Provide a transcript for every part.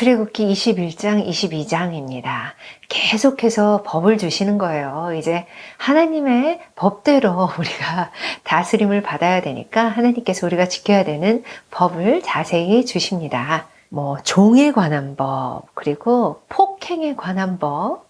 출애굽기 21장, 22장입니다. 계속해서 법을 주시는 거예요. 이제 하나님의 법대로 우리가 다스림을 받아야 되니까 하나님께서 우리가 지켜야 되는 법을 자세히 주십니다. 종에 관한 법, 그리고 폭행에 관한 법,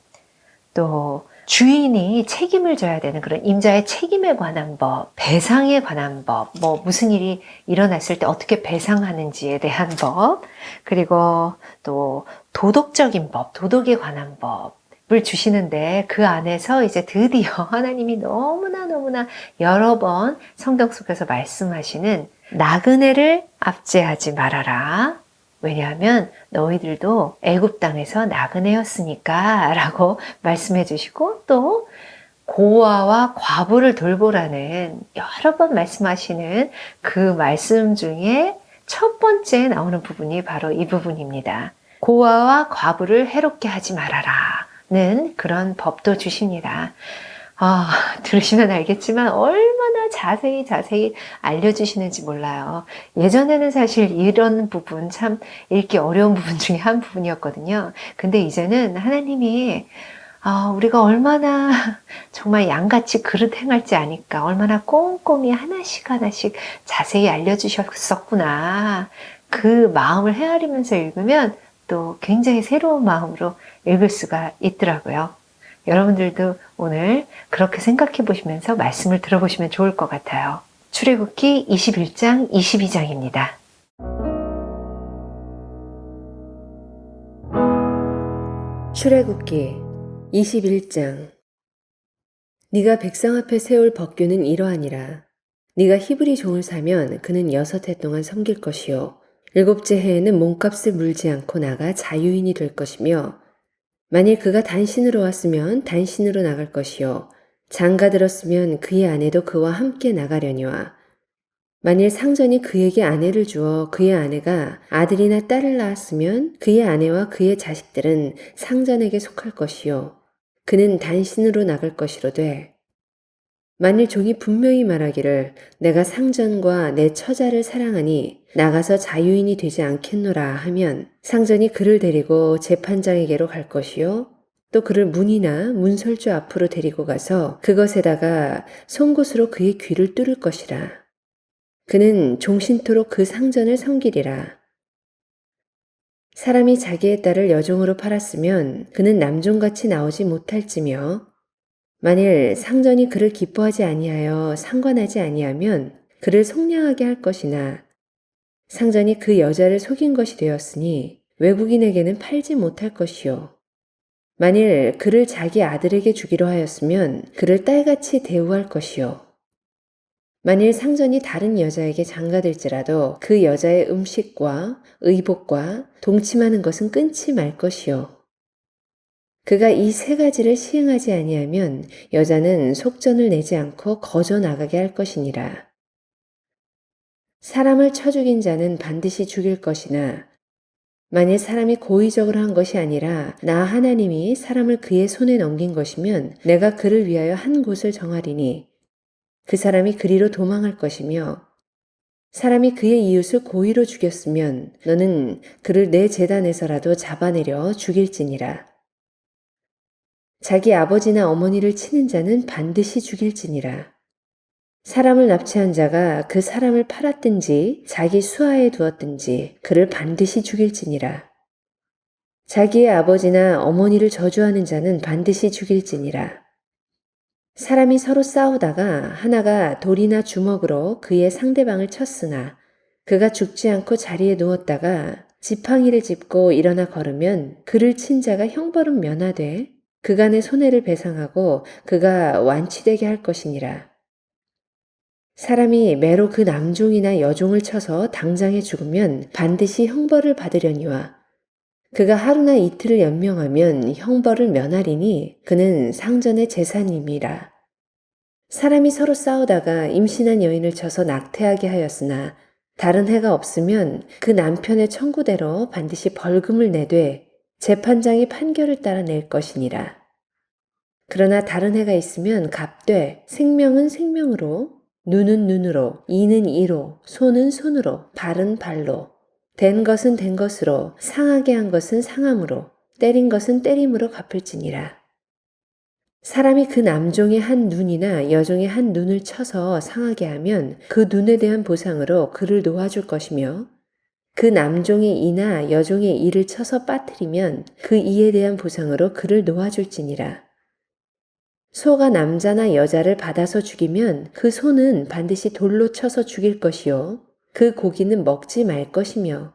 또 주인이 책임을 져야 되는 그런 임자의 책임에 관한 법, 배상에 관한 법, 무슨 일이 일어났을 때 어떻게 배상하는지에 대한 법, 그리고 또 도덕적인 법, 도덕에 관한 법을 주시는데 그 안에서 이제 드디어 하나님이 너무나 여러 번 성경 속에서 말씀하시는 나그네를 압제하지 말아라. 왜냐하면 너희들도 애굽 땅에서 나그네였으니까 라고 말씀해 주시고, 또 고아와 과부를 돌보라는 여러 번 말씀하시는 그 말씀 중에 첫 번째 나오는 부분이 바로 이 부분입니다. 고아와 과부를 해롭게 하지 말아라는 그런 법도 주십니다. 들으시면 알겠지만 얼마나 자세히 알려주시는지 몰라요. 예전에는 사실 이런 부분 참 읽기 어려운 부분 중에 한 부분이었거든요. 근데 이제는 하나님이 우리가 얼마나 정말 양같이 그릇 행할지 아니까 얼마나 꼼꼼히 하나씩 자세히 알려주셨었구나. 그 마음을 헤아리면서 읽으면 또 굉장히 새로운 마음으로 읽을 수가 있더라고요. 여러분들도 오늘 그렇게 생각해 보시면서 말씀을 들어보시면 좋을 것 같아요. 출애굽기 21장, 22장입니다. 출애굽기 21장. 네가 백성 앞에 세울 법규는 이러하니라. 네가 히브리 종을 사면 그는 6해 동안 섬길 것이요 7째 해에는 몸값을 물지 않고 나가 자유인이 될 것이며, 만일 그가 단신으로 왔으면 단신으로 나갈 것이요 장가 들었으면 그의 아내도 그와 함께 나가려니와, 만일 상전이 그에게 아내를 주어 그의 아내가 아들이나 딸을 낳았으면 그의 아내와 그의 자식들은 상전에게 속할 것이요 그는 단신으로 나갈 것이로되, 만일 종이 분명히 말하기를 내가 상전과 내 처자를 사랑하니 나가서 자유인이 되지 않겠노라 하면, 상전이 그를 데리고 재판장에게로 갈 것이요 또 그를 문이나 문설주 앞으로 데리고 가서 그것에다가 송곳으로 그의 귀를 뚫을 것이라. 그는 종신토록 그 상전을 섬기리라. 사람이 자기의 딸을 여종으로 팔았으면 그는 남종같이 나오지 못할지며, 만일 상전이 그를 기뻐하지 아니하여 상관하지 아니하면 그를 속량하게 할 것이나, 상전이 그 여자를 속인 것이 되었으니 외국인에게는 팔지 못할 것이요 만일 그를 자기 아들에게 주기로 하였으면 그를 딸같이 대우할 것이요 만일 상전이 다른 여자에게 장가들지라도 그 여자의 음식과 의복과 동침하는 것은 끊지 말 것이요 그가 이 3가지를 시행하지 아니하면 여자는 속전을 내지 않고 거저 나가게 할 것이니라. 사람을 쳐 죽인 자는 반드시 죽일 것이나, 만일 사람이 고의적으로 한 것이 아니라 나 하나님이 사람을 그의 손에 넘긴 것이면 내가 그를 위하여 한 곳을 정하리니 그 사람이 그리로 도망할 것이며, 사람이 그의 이웃을 고의로 죽였으면 너는 그를 내 제단에서라도 잡아내려 죽일지니라. 자기 아버지나 어머니를 치는 자는 반드시 죽일지니라. 사람을 납치한 자가 그 사람을 팔았든지 자기 수하에 두었든지 그를 반드시 죽일지니라. 자기의 아버지나 어머니를 저주하는 자는 반드시 죽일지니라. 사람이 서로 싸우다가 하나가 돌이나 주먹으로 그의 상대방을 쳤으나 그가 죽지 않고 자리에 누웠다가 지팡이를 짚고 일어나 걸으면 그를 친 자가 형벌은 면하되 그간의 손해를 배상하고 그가 완치되게 할 것이니라. 사람이 매로 그 남종이나 여종을 쳐서 당장에 죽으면 반드시 형벌을 받으려니와, 그가 하루나 이틀을 연명하면 형벌을 면하리니 그는 상전의 재산임이라. 사람이 서로 싸우다가 임신한 여인을 쳐서 낙태하게 하였으나 다른 해가 없으면 그 남편의 청구대로 반드시 벌금을 내되 재판장이 판결을 따라 낼 것이니라. 그러나 다른 해가 있으면 값되 생명은 생명으로, 눈은 눈으로, 이는 이로, 손은 손으로, 발은 발로, 된 것은 된 것으로, 상하게 한 것은 상함으로, 때린 것은 때림으로 갚을지니라. 사람이 그 남종의 한 눈이나 여종의 한 눈을 쳐서 상하게 하면 그 눈에 대한 보상으로 그를 놓아줄 것이며, 그 남종의 이나 여종의 이를 쳐서 빠뜨리면 그 이에 대한 보상으로 그를 놓아줄지니라. 소가 남자나 여자를 받아서 죽이면 그 소는 반드시 돌로 쳐서 죽일 것이요 그 고기는 먹지 말 것이며,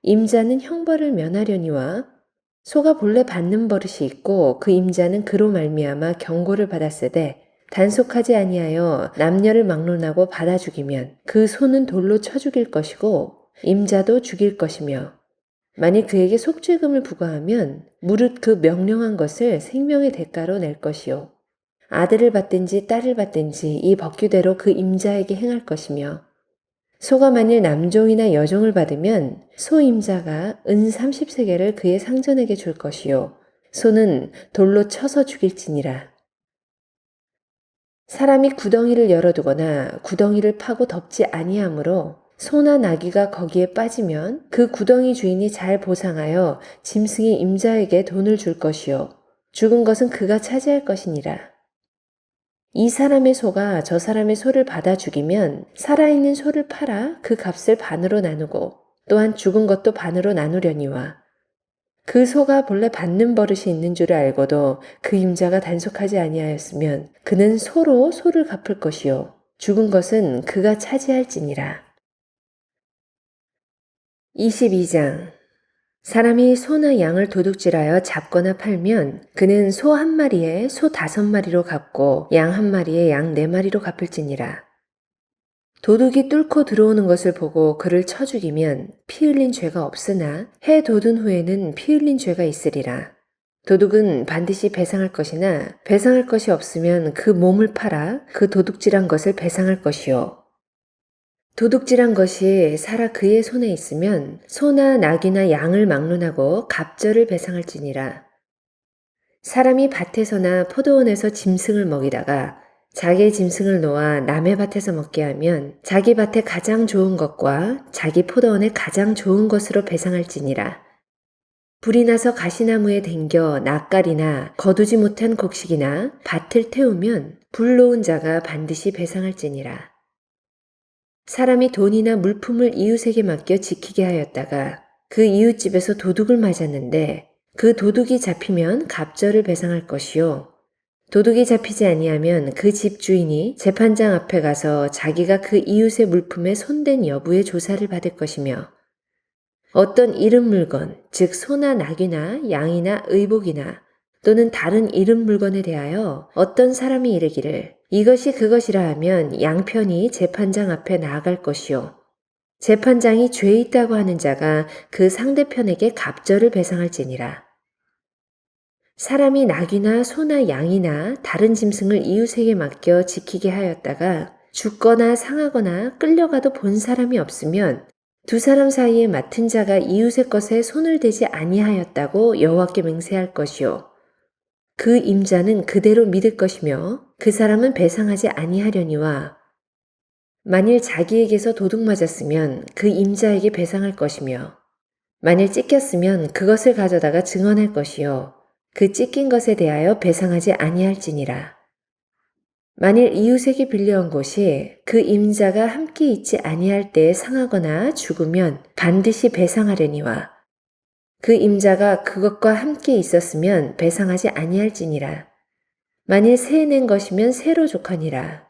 임자는 형벌을 면하려니와 소가 본래 받는 버릇이 있고 그 임자는 그로 말미암아 경고를 받았으되 단속하지 아니하여 남녀를 막론하고 받아 죽이면 그 소는 돌로 쳐 죽일 것이고 임자도 죽일 것이며, 만일 그에게 속죄금을 부과하면 무릇 그 명령한 것을 생명의 대가로 낼 것이요 아들을 받든지 딸을 받든지 이 법규대로 그 임자에게 행할 것이며, 소가 만일 남종이나 여종을 받으면 소 임자가 은 30세겔을 그의 상전에게 줄 것이요 소는 돌로 쳐서 죽일지니라. 사람이 구덩이를 열어두거나 구덩이를 파고 덮지 아니하므로 소나 나귀가 거기에 빠지면 그 구덩이 주인이 잘 보상하여 짐승의 임자에게 돈을 줄 것이요 죽은 것은 그가 차지할 것이니라. 이 사람의 소가 저 사람의 소를 받아 죽이면 살아있는 소를 팔아 그 값을 반으로 나누고 또한 죽은 것도 반으로 나누려니와, 그 소가 본래 받는 버릇이 있는 줄을 알고도 그 임자가 단속하지 아니하였으면 그는 소로 소를 갚을 것이요 죽은 것은 그가 차지할지니라. 22장. 사람이 소나 양을 도둑질하여 잡거나 팔면 그는 소 한 마리에 소 5마리로 갚고 양 한 마리에 양 4마리로 갚을지니라. 도둑이 뚫고 들어오는 것을 보고 그를 쳐 죽이면 피 흘린 죄가 없으나 해 돋은 후에는 피 흘린 죄가 있으리라. 도둑은 반드시 배상할 것이나 배상할 것이 없으면 그 몸을 팔아 그 도둑질한 것을 배상할 것이요 도둑질한 것이 살아 그의 손에 있으면 소나 낙이나 양을 막론하고 갑절을 배상할지니라. 사람이 밭에서나 포도원에서 짐승을 먹이다가 자기의 짐승을 놓아 남의 밭에서 먹게 하면 자기 밭에 가장 좋은 것과 자기 포도원에 가장 좋은 것으로 배상할지니라. 불이 나서 가시나무에 댕겨 낯갈이나 거두지 못한 곡식이나 밭을 태우면 불 놓은 자가 반드시 배상할지니라. 사람이 돈이나 물품을 이웃에게 맡겨 지키게 하였다가 그 이웃집에서 도둑을 맞았는데 그 도둑이 잡히면 갑절을 배상할 것이요 도둑이 잡히지 아니하면 그 집 주인이 재판장 앞에 가서 자기가 그 이웃의 물품에 손댄 여부의 조사를 받을 것이며, 어떤 잃은 물건, 즉 소나 낙이나 양이나 의복이나 또는 다른 잃은 물건에 대하여 어떤 사람이 이르기를 이것이 그것이라 하면 양편이 재판장 앞에 나아갈 것이요 재판장이 죄 있다고 하는 자가 그 상대편에게 갑절을 배상할지니라. 사람이 낙이나 소나 양이나 다른 짐승을 이웃에게 맡겨 지키게 하였다가 죽거나 상하거나 끌려가도 본 사람이 없으면 두 사람 사이에 맡은 자가 이웃의 것에 손을 대지 아니하였다고 여호와께 맹세할 것이요 그 임자는 그대로 믿을 것이며 그 사람은 배상하지 아니하려니와, 만일 자기에게서 도둑 맞았으면 그 임자에게 배상할 것이며, 만일 찢겼으면 그것을 가져다가 증언할 것이요 그 찢긴 것에 대하여 배상하지 아니할지니라. 만일 이웃에게 빌려온 곳이 그 임자가 함께 있지 아니할 때에 상하거나 죽으면 반드시 배상하려니와, 그 임자가 그것과 함께 있었으면 배상하지 아니할지니라. 만일 새 낸 것이면 새로 족하니라.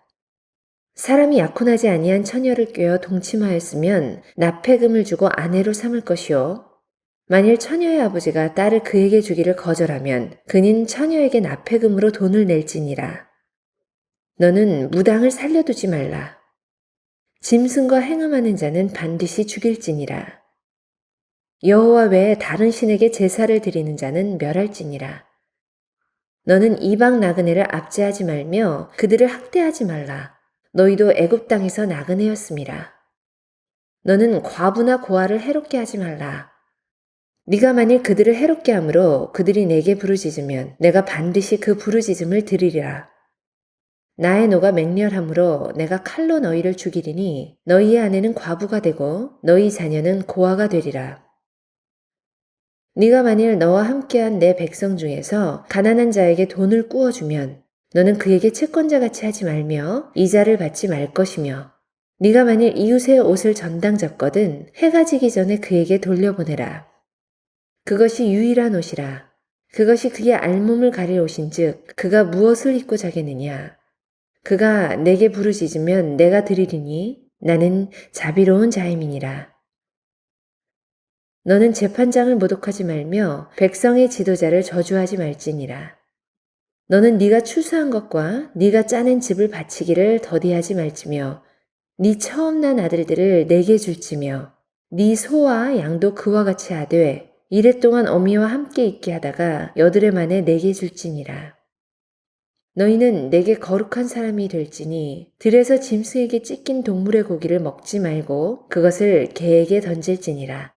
사람이 약혼하지 아니한 처녀를 꿰어 동침하였으면 납폐금을 주고 아내로 삼을 것이요 만일 처녀의 아버지가 딸을 그에게 주기를 거절하면 그는 처녀에게 납폐금으로 돈을 낼지니라. 너는 무당을 살려두지 말라. 짐승과 행음하는 자는 반드시 죽일지니라. 여호와 외에 다른 신에게 제사를 드리는 자는 멸할지니라. 너는 이방 나그네를 압제하지 말며 그들을 학대하지 말라. 너희도 애굽 땅에서 나그네였음이라. 너는 과부나 고아를 해롭게 하지 말라. 네가 만일 그들을 해롭게 함으로 그들이 내게 부르짖으면 내가 반드시 그 부르짖음을 들으리라. 나의 노가 맹렬함으로 내가 칼로 너희를 죽이리니 너희의 아내는 과부가 되고 너희 자녀는 고아가 되리라. 네가 만일 너와 함께한 내 백성 중에서 가난한 자에게 돈을 꾸어주면 너는 그에게 채권자같이 하지 말며 이자를 받지 말 것이며 네가 만일 이웃의 옷을 전당 잡거든 해가 지기 전에 그에게 돌려보내라. 그것이 유일한 옷이라. 그것이 그의 알몸을 가릴 옷인즉 그가 무엇을 입고 자겠느냐. 그가 내게 부르짖으면 내가 드리리니 나는 자비로운 자임이니라. 너는 재판장을 모독하지 말며 백성의 지도자를 저주하지 말지니라. 너는 네가 추수한 것과 네가 짜낸 집을 바치기를 더디하지 말지며 네 처음 난 아들들을 내게 줄지며 네 소와 양도 그와 같이 하되 이랫동안 어미와 함께 있게 하다가 여드레 만에 내게 줄지니라. 너희는 내게 거룩한 사람이 될지니 들에서 짐승에게 찢긴 동물의 고기를 먹지 말고 그것을 개에게 던질지니라.